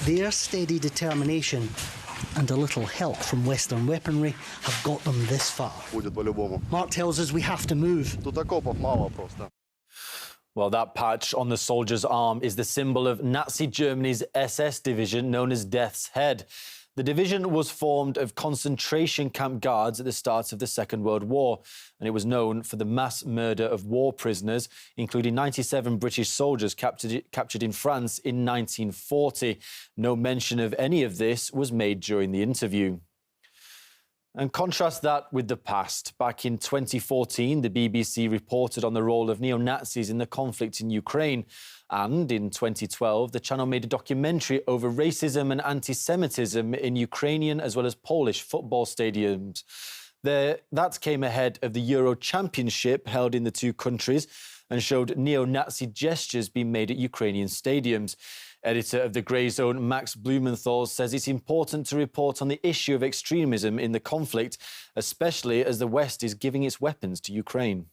Their steady determination and a little help from Western weaponry have got them this far. Mark tells us we have to move. Well, that patch on the soldier's arm is the symbol of Nazi Germany's SS division known as Death's Head. The division was formed of concentration camp guards at the start of the Second World War, and it was known for the mass murder of war prisoners, including 97 British soldiers captured in France in 1940. No mention of any of this was made during the interview. And contrast that with the past. Back in 2014, the BBC reported on the role of neo-Nazis in the conflict in Ukraine. And in 2012, the channel made a documentary over racism and anti-Semitism in Ukrainian as well as Polish football stadiums. That came ahead of the Euro Championship held in the two countries and showed neo-Nazi gestures being made at Ukrainian stadiums. Editor of The Grey Zone, Max Blumenthal, says it's important to report on the issue of extremism in the conflict, especially as the West is giving its weapons to Ukraine.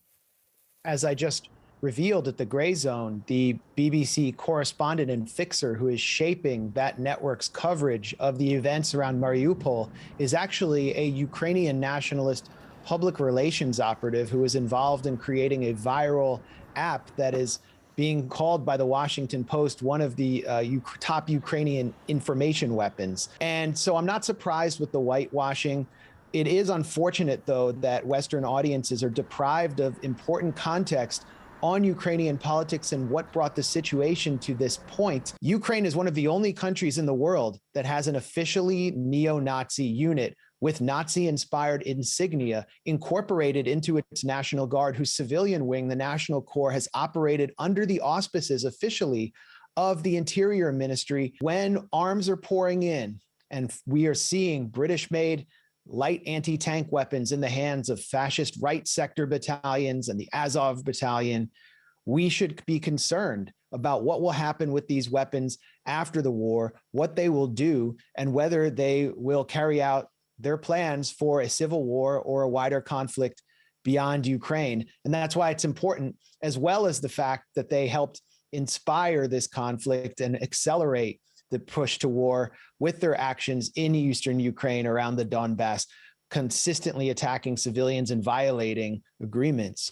As I just revealed at The Grey Zone, the BBC correspondent and fixer who is shaping that network's coverage of the events around Mariupol is actually a Ukrainian nationalist public relations operative who is involved in creating a viral app that is being called by the Washington Post one of the top Ukrainian information weapons. And so I'm not surprised with the whitewashing. It is unfortunate, though, that Western audiences are deprived of important context on Ukrainian politics and what brought the situation to this point. Ukraine is one of the only countries in the world that has an officially neo-Nazi unit with Nazi-inspired insignia incorporated into its National Guard, whose civilian wing, the National Corps, has operated under the auspices officially of the Interior Ministry when arms are pouring in. And we are seeing British-made light anti-tank weapons in the hands of fascist right sector battalions and the Azov battalion. We should be concerned about what will happen with these weapons after the war, what they will do, and whether they will carry out their plans for a civil war or a wider conflict beyond Ukraine. And that's why it's important, as well as the fact that they helped inspire this conflict and accelerate the push to war with their actions in eastern Ukraine around the Donbass, consistently attacking civilians and violating agreements.